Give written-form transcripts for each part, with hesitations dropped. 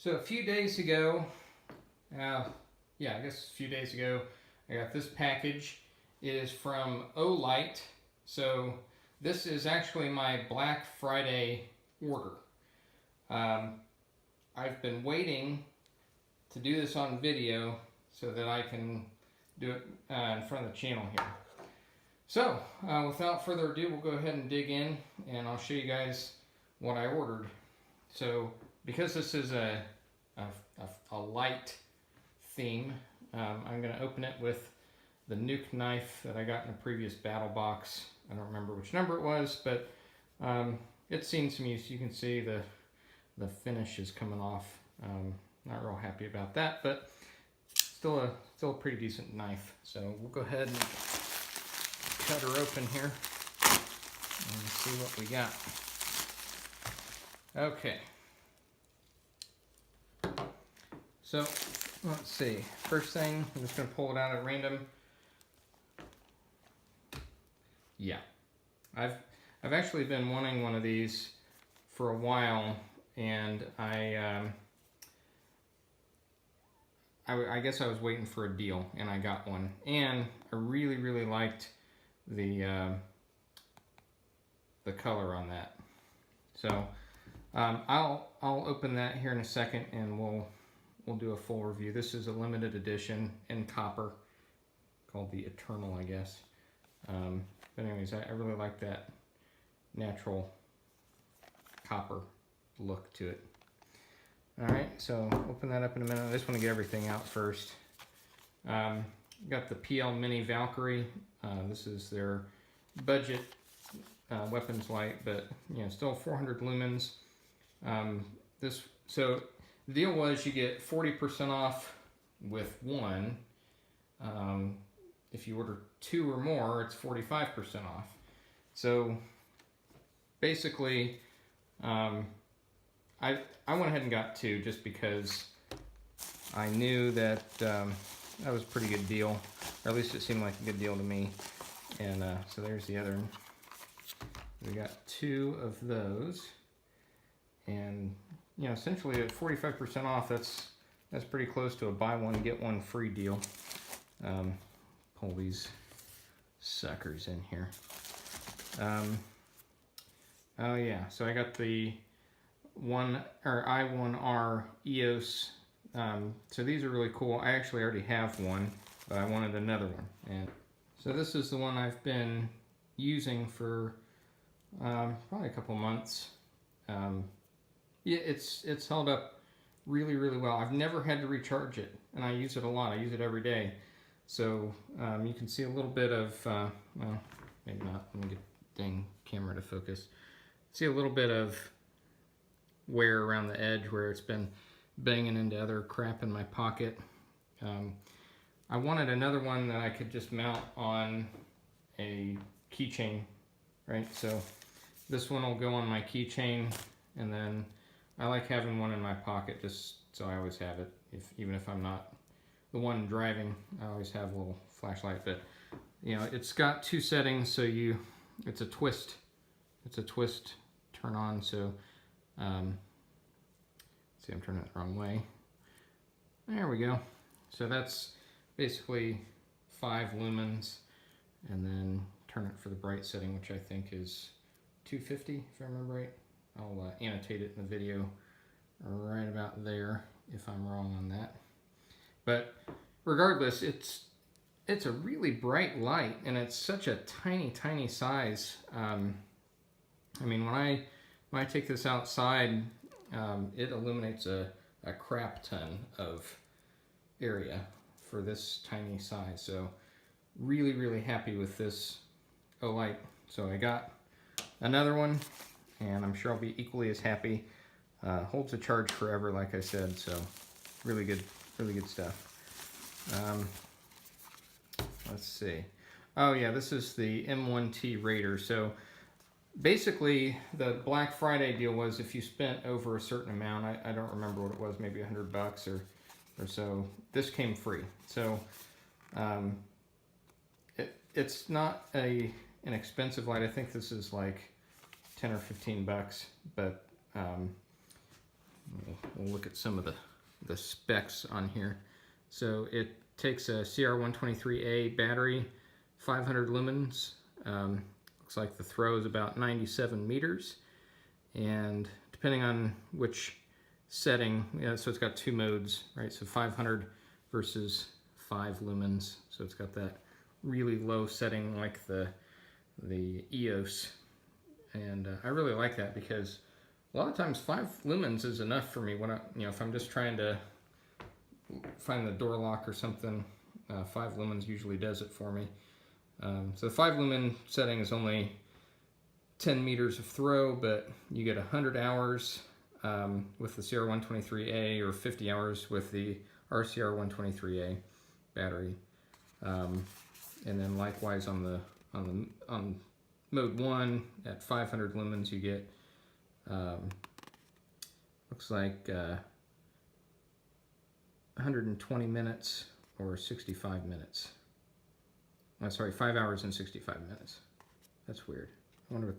So a few days ago, yeah, I guess a few days ago, I got this package. It is from Olight. So this is actually my Black Friday order. I've been waiting to do this on video so that I can do it in front of the channel here. So without further ado, we'll go ahead and dig in and I'll show you guys what I ordered. So because this is a light theme, I'm going to open it with the nuke knife that I got in a previous battle box. I don't remember which number it was, but it's seen some use. You can see the finish is coming off. Not real happy about that, but still a pretty decent knife. So we'll go ahead and cut her open here and see what we got. Okay. So let's see. First thing, I'm just going to pull it out at random. Yeah, I've actually been wanting one of these for a while, and I guess I was waiting for a deal, and I got one, and I really liked the color on that. So I'll open that here in a second, and we'll do a full review. This is a limited edition in copper, called the Eternal, I guess. But anyways, I really like that natural copper look to it. Alright, so open that up in a minute. I just want to get everything out first. Got the PL Mini Valkyrie. This is their budget weapons light, but you know, still 400 lumens. So the deal was you get 40% off with one. If you order 2 or more, it's 45% off. So basically, I went ahead and got 2 just because I knew that that was a pretty good deal, or at least it seemed like a good deal to me. And so there's the other one. We got 2 of those, and you know, essentially at 45% off, that's pretty close to a buy one get one free deal. Pull these suckers in here. Oh yeah, so I got the I1R EOS. So these are really cool. I actually already have one, but I wanted another one. And so this is the one I've been using for probably a couple months. Yeah, it's held up really well. I've never had to recharge it, and I use it a lot. I use it every day. So you can see a little bit of, well, maybe not. Let me get the dang camera to focus. See a little bit of wear around the edge where it's been banging into other crap in my pocket. I wanted another one that I could just mount on a keychain, right? So this one will go on my keychain, and then I like having one in my pocket just so I always have it. Even if I'm not the one driving, I always have a little flashlight. But you know, it's got 2 settings, so it's a twist turn on. So see, I'm turning it the wrong way. There we go. So that's basically 5 lumens, and then turn it for the bright setting, which I think is 250 if I remember right. I'll annotate it in the video right about there if I'm wrong on that. But regardless, it's a really bright light, and it's such a tiny size. I mean, when I take this outside, it illuminates a crap ton of area for this tiny size. So really happy with this Olight. So I got another one, and I'm sure I'll be equally as happy. Holds a charge forever, like I said. So really good stuff. Let's see. Oh yeah, this is the M1T Raider. So basically, the Black Friday deal was if you spent over a certain amount, I don't remember what it was, maybe $100 or so, this came free. So it's not an expensive light. I think this is like 10 or 15 bucks, but We'll look at some of the specs on here. So it takes a CR123A battery, 500 lumens. Looks like the throw is about 97 meters. And depending on which setting, so it's got two modes, right? So 500 versus 5 lumens. So it's got that really low setting like the EOS. And I really like that because a lot of times 5 lumens is enough for me when if I'm just trying to find the door lock or something. 5 lumens usually does it for me. So the 5 lumen setting is only 10 meters of throw, but you get 100 hours with the CR123A or 50 hours with the RCR123A battery. And then likewise on mode 1 at 500 lumens you get looks like 120 minutes or 65 minutes. Sorry, 5 hours and 65 minutes. That's weird. I wonder what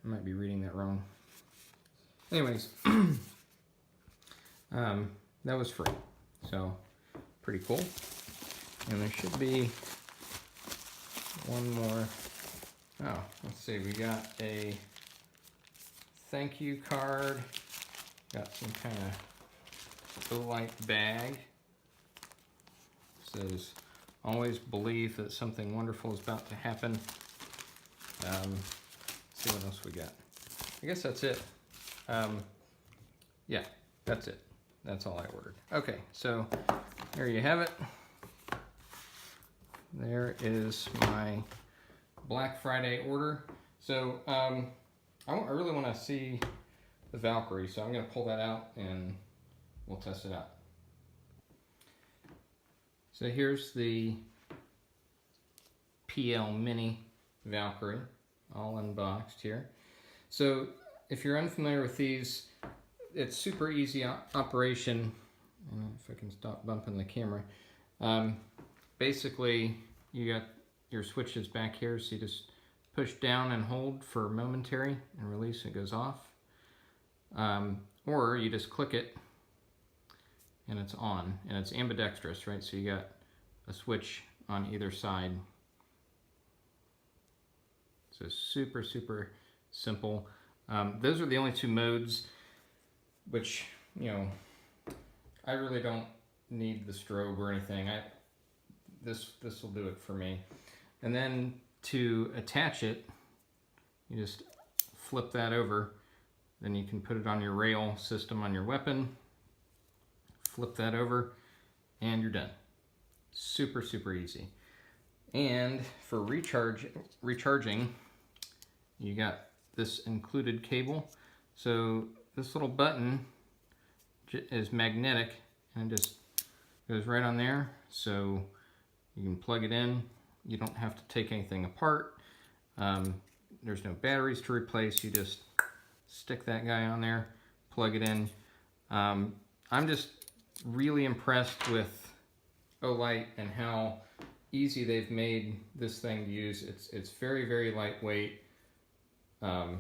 I might be reading that wrong. Anyways, that was free, so pretty cool. And there should be one more. Oh, let's see, we got a thank you card, got some kind of Olight bag. It says, always believe that something wonderful is about to happen. Let's see what else we got. I guess that's it. Yeah, that's it. That's all I ordered. Okay, so there you have it. There is my Black Friday order. So I really want to see the Valkyrie, so I'm going to pull that out and we'll test it out. So here's the PL Mini Valkyrie, all unboxed here. So if you're unfamiliar with these, it's super easy operation. I don't know if I can stop bumping the camera. Basically, you got your switches back here, so you just push down and hold for momentary and release, it goes off. Or you just click it and it's on, and it's ambidextrous, right? So you got a switch on either side. So super, super simple. Those are the only two modes, which, I really don't need the strobe or anything. This will do it for me. And then to attach it, you just flip that over. Then you can put it on your rail system on your weapon. Flip that over, and you're done. Super, super easy. And for recharging, you got this included cable. So this little button is magnetic, and it just goes right on there. So you can plug it in. You don't have to take anything apart. There's no batteries to replace. You just stick that guy on there, plug it in. I'm just really impressed with Olight and how easy they've made this thing to use. It's very, very lightweight. And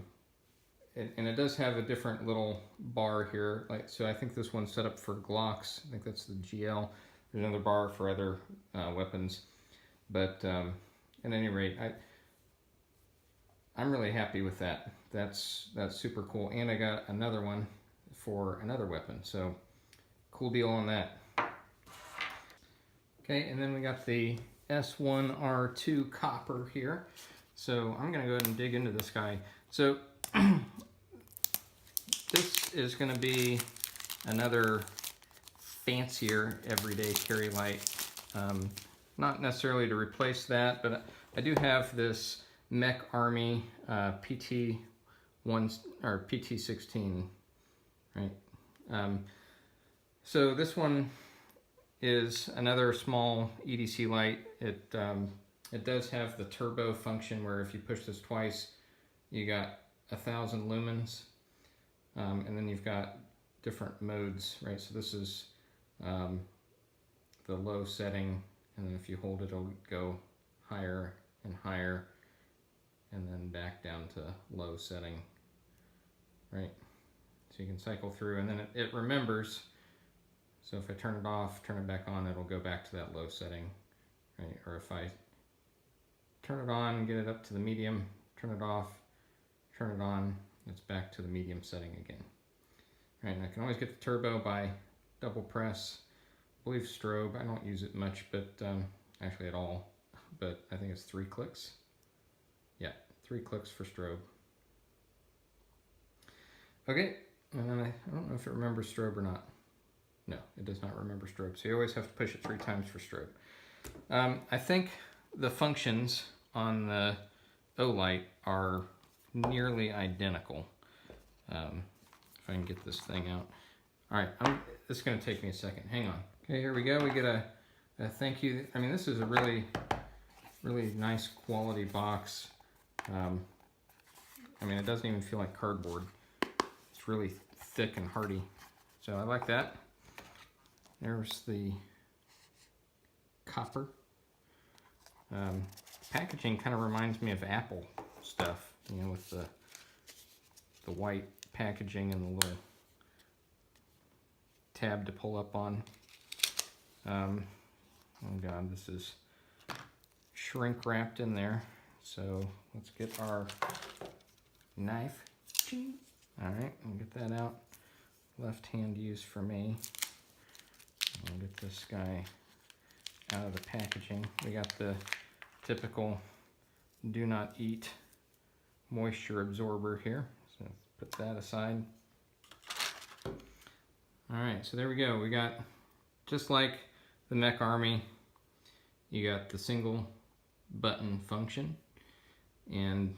it does have a different little bar here. So I think this one's set up for Glocks. I think that's the GL. There's another bar for other weapons. But at any rate, I'm really happy with that. That's super cool. And I got another one for another weapon. So cool deal on that. Okay, and then we got the S1R2 copper here. So I'm gonna go ahead and dig into this guy. So this is gonna be another fancier everyday carry light. Not necessarily to replace that, but I do have this Mech Army PT1 or PT16, right? So this one is another small EDC light. It does have the turbo function where if you push this twice, you got 1,000 lumens, and then you've got different modes, right? So this is the low setting, and then if you hold it, it'll go higher and higher, and then back down to low setting, right? So So you can cycle through, and then it remembers. So if I turn it off, turn it back on, it'll go back to that low setting, right? Or if I turn it on, get it up to the medium, turn it off, turn it on, it's back to the medium setting again. Right, and I can always get the turbo by double press. I believe strobe, I don't use it much, but actually at all, but I think it's 3 clicks. Yeah, 3 clicks for strobe. Okay, and then I don't know if it remembers strobe or not. No, it does not remember strobe, so you always have to push it 3 times for strobe. I think the functions on the Olight are nearly identical. If I can get this thing out. All right, it's going to take me a second. Hang on. Okay, here we go. We get a thank you. I mean, this is a really, really nice quality box. I mean, it doesn't even feel like cardboard. It's really thick and hardy. So I like that. There's the copper. Packaging kind of reminds me of Apple stuff, you know, with the white packaging and the little tab to pull up on. Oh God, this is shrink wrapped in there. So let's get our knife. All right, I'll get that out. Left hand use for me. I'll get this guy out of the packaging. We got the typical do not eat moisture absorber here. So let's put that aside. All right, so there we go. We got, just like the Mech Army, you got the single button function, and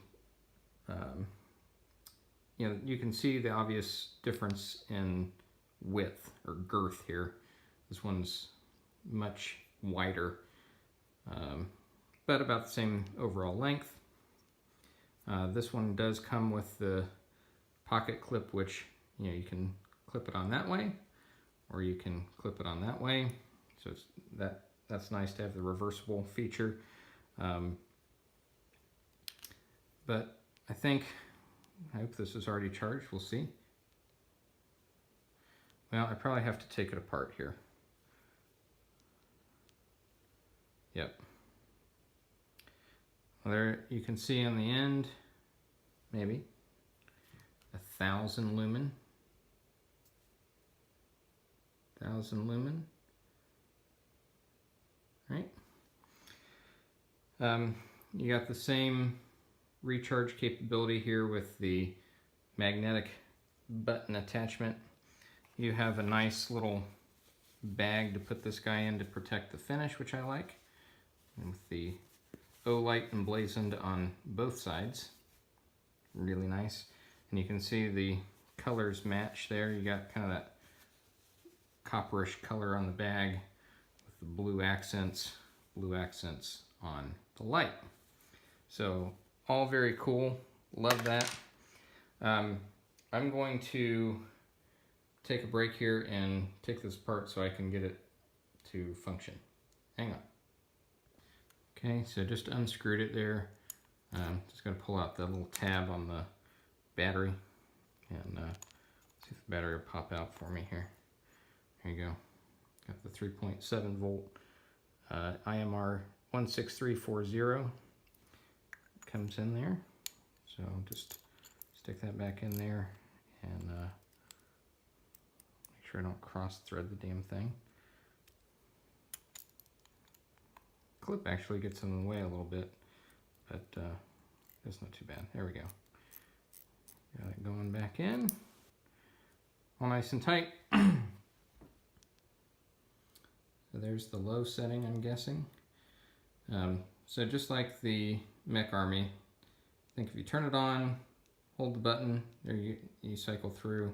you know, you can see the obvious difference in width or girth here. This one's much wider, but about the same overall length. This one does come with the pocket clip, which, you know, you can clip it on that way, or you can clip it on that way. So it's, that's nice to have the reversible feature. But I hope this is already charged. We'll see. Well, I probably have to take it apart here. Yep. Well, there you can see on the end, maybe 1,000 lumen. 1,000 lumen. Right. You got the same recharge capability here with the magnetic button attachment. You have a nice little bag to put this guy in to protect the finish, which I like, and with the Olight emblazoned on both sides. Really nice. And you can see the colors match there. You got kind of that copperish color on the bag with the blue accents on the light. So all very cool. Love that. I'm going to take a break here and take this apart so I can get it to function. Hang on. Okay, so just unscrewed it there. Just going to pull out the little tab on the battery and see if the battery will pop out for me here. There you go. Got the 3.7 volt IMR 16340 comes in there. So just stick that back in there and make sure I don't cross thread the damn thing. Clip actually gets in the way a little bit, but that's not too bad. There we go. Got it going back in. All nice and tight. So there's the low setting, I'm guessing. So just like the Mech Army, I think if you turn it on, hold the button, there you cycle through.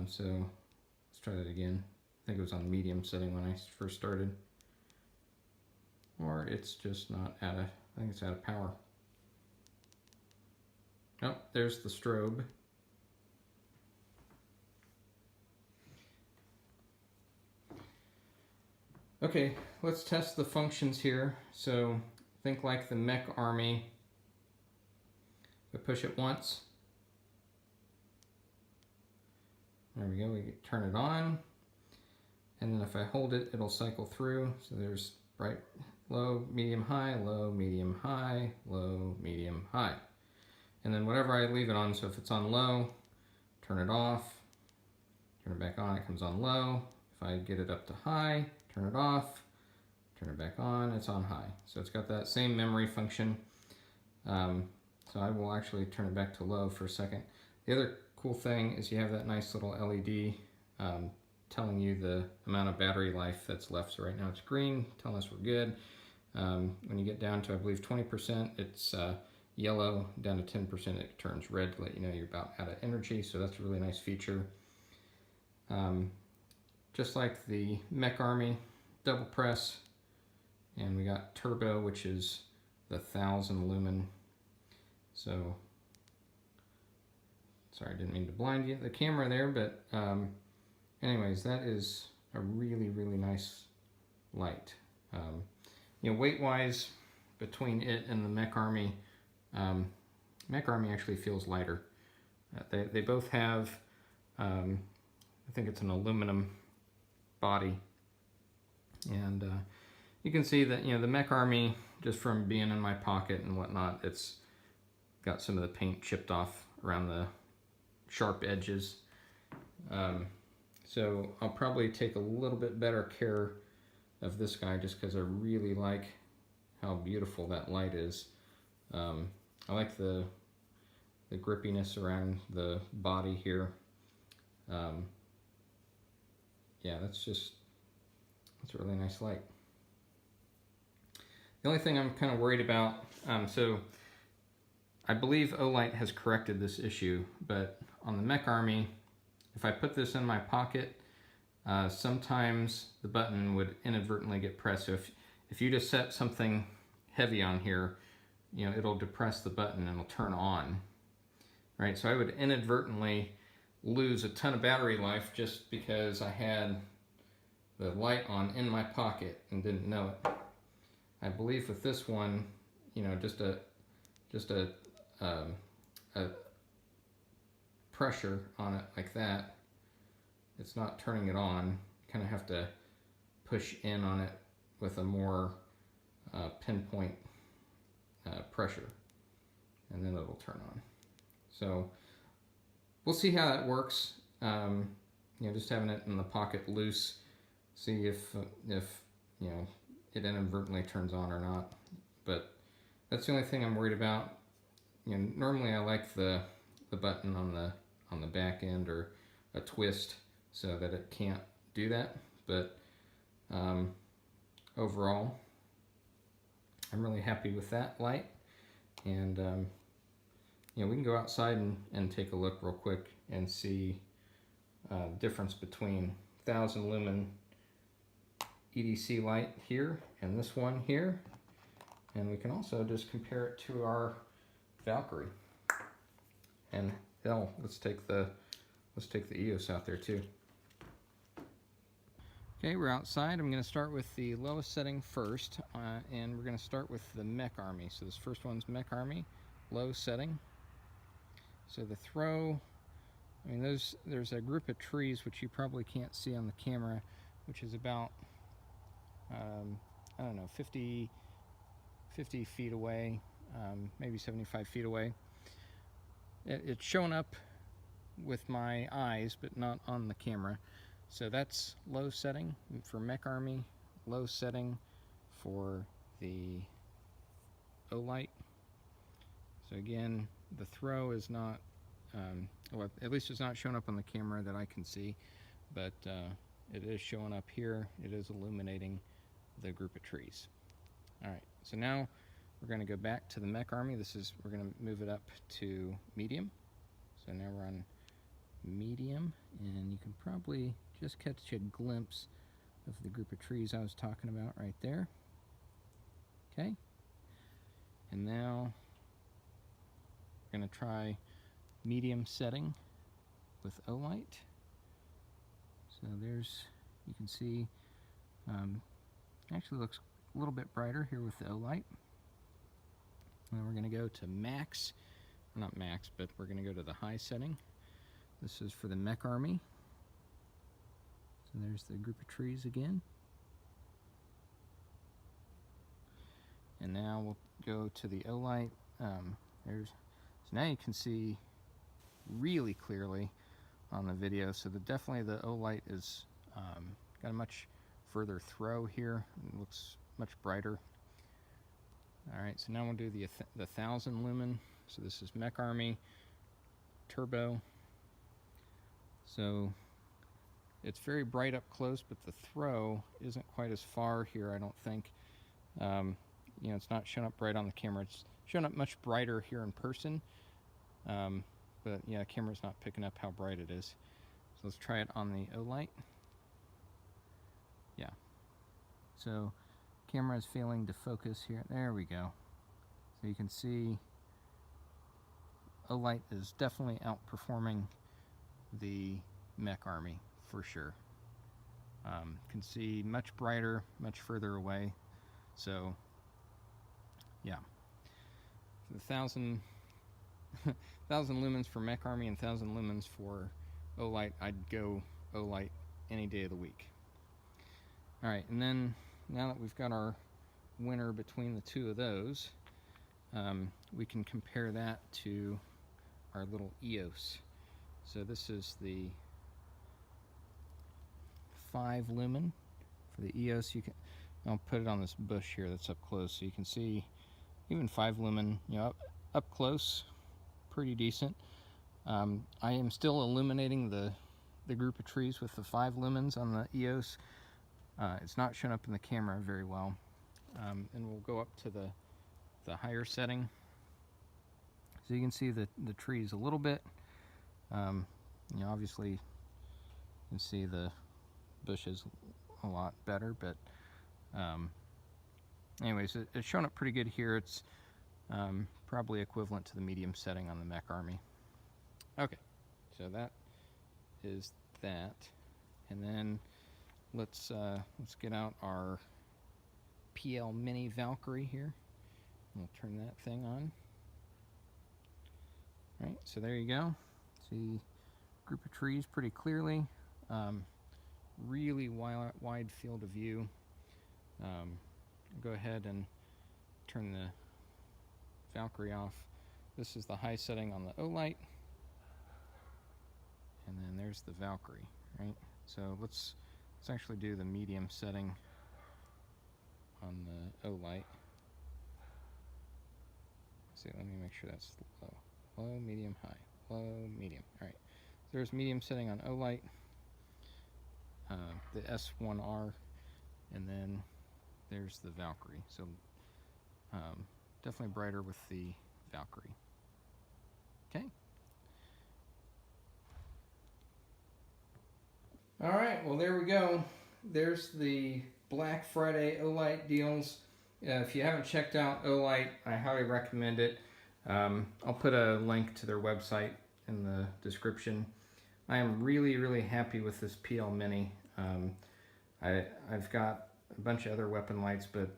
So let's try that again. I think it was on medium setting when I first started. Or it's just not out of, I think it's out of power. Oh, there's the strobe. Okay, let's test the functions here. So think like the Mech Army. If I push it once, There we go, we turn it on. And then if I hold it, it'll cycle through. So there's bright, low, medium, high, low, medium, high, low, medium, high. And then whatever I leave it on, so if it's on low, turn it off, turn it back on, it comes on low. If I get it up to high, turn it off, turn it back on, it's on high. So it's got that same memory function. So I will actually turn it back to low for a second. The other cool thing is you have that nice little LED telling you the amount of battery life that's left. So right now it's green, telling us we're good. When you get down to, I believe, 20%, it's yellow. Down to 10%, it turns red to let you know you're about out of energy. So that's a really nice feature. Just like the Mech Army double press, and we got turbo, which is the 1000 lumen. So, sorry, I didn't mean to blind you the camera there, but anyways, that is a really, really nice light. You know, weight-wise, between it and the Mech Army actually feels lighter. They both have, I think it's an aluminum body, and you can see that, you know, the Mech Army, just from being in my pocket and whatnot, it's got some of the paint chipped off around the sharp edges. So I'll probably take a little bit better care of this guy just because I really like how beautiful that light is. I like the grippiness around the body here. Yeah, that's a really nice light. The only thing I'm kind of worried about, so I believe Olight has corrected this issue, but on the Mech Army, if I put this in my pocket, sometimes the button would inadvertently get pressed. So if you just set something heavy on here, you know, it'll depress the button and it'll turn on, right? So I would inadvertently lose a ton of battery life just because I had the light on in my pocket and didn't know it. I believe with this one, you know, just a pressure on it like that, it's not turning it on. You kind of have to push in on it with a more pinpoint pressure, and then it'll turn on. So we'll see how that works. You know, just having it in the pocket loose, see if you know, it inadvertently turns on or not. But that's the only thing I'm worried about. You know, normally I like the button on the back end, or a twist, so that it can't do that. But overall, I'm really happy with that light. And you know, we can go outside and take a look real quick and see the difference between 1000 lumen EDC light here and this one here. And we can also just compare it to our Valkyrie. And hell, let's take the EOS out there too. Okay, we're outside. I'm going to start with the lowest setting first, and we're going to start with the Mech Army. So this first one's Mech Army, low setting. So the throw, I mean, there's a group of trees which you probably can't see on the camera, which is about, I don't know, 50 feet away, maybe 75 feet away. It's showing up with my eyes, but not on the camera. So that's low setting for Mech Army, low setting for the Olight. So again, the throw is not, well, at least it's not showing up on the camera that I can see, but it is showing up here. It is illuminating the group of trees. All right, so now we're going to go back to the Mech Army. We're going to move it up to medium. So now we're on medium, and you can probably just catch a glimpse of the group of trees I was talking about right there. Okay, and now we're going to try medium setting with Olight. So there's, you can see, actually looks a little bit brighter here with the Olight. And then we're going to go to max, not max, but we're going to go to the high setting. This is for the Mech Army. So there's the group of trees again. And now we'll go to the Olight. So now you can see really clearly on the video. So definitely the Olight is got a much further throw here. It looks much brighter. All right, so now we'll do the 1000 lumen. So this is Mech Army Turbo. So it's very bright up close, but the throw isn't quite as far here, I don't think. You know, it's not shown up bright on the camera. It's shown up much brighter here in person. But yeah, the camera's not picking up how bright it is. So let's try it on the Olight. Yeah. So camera is failing to focus here. There we go. So you can see Olight is definitely outperforming the Mech Army for sure. Can see much brighter, much further away. So yeah, the 1000 lumens for Mech Army and 1000 lumens for Olight. I'd go Olight any day of the week. All right, and then now that we've got our winner between the two of those, we can compare that to our little EOS. So this is the 5 lumen for the EOS. I'll put it on this bush here that's up close, so you can see even 5 lumen, you know, up close, pretty decent. I am still illuminating the group of trees with the 5 lumens on the EOS. It's not shown up in the camera very well. And we'll go up to the higher setting. So you can see the trees a little bit. You know, obviously you can see the bushes a lot better, but anyways, it's shown up pretty good here. It's probably equivalent to the medium setting on the Mech Army. Okay, so that is that, and then let's get out our PL Mini Valkyrie here. We'll turn that thing on. All right, so there you go. See group of trees pretty clearly. Really wide field of view. Go ahead and turn the Valkyrie off. This is the high setting on the Olight, and then there's the Valkyrie, right? So let's actually do the medium setting on the Olight. See, let me make sure that's low. Low, medium, high. Low, medium. All right. So there's medium setting on Olight, the S1R, and then there's the Valkyrie. So definitely brighter with the Valkyrie. Okay. All right, well, there we go. There's the Black Friday Olight deals. If you haven't checked out Olight, I highly recommend it. I'll put a link to their website in the description. I am really, really happy with this PL Mini. I've got a bunch of other weapon lights, but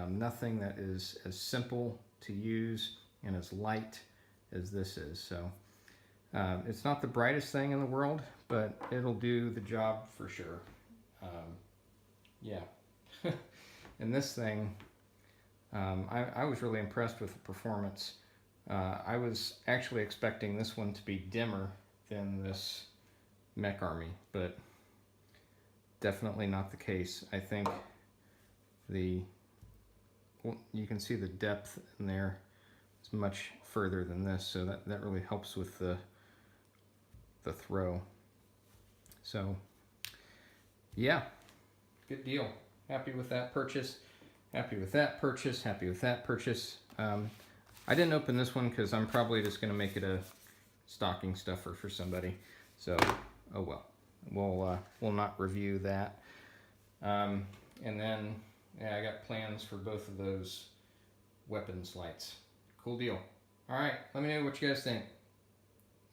nothing that is as simple to use and as light as this is. So it's not the brightest thing in the world, but it'll do the job for sure. Yeah. And this thing, I was really impressed with the performance. I was actually expecting this one to be dimmer than this Mech Army, but definitely not the case. I think you can see the depth in there is much further than this, so that really helps with the throw. So yeah, good deal. Happy with that purchase. Happy with that purchase. Happy with that purchase. I didn't open this one because I'm probably just going to make it a stocking stuffer for somebody. So, oh well. We'll not review that. And then, yeah, I got plans for both of those weapons lights. Cool deal. All right, let me know what you guys think.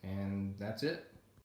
And that's it.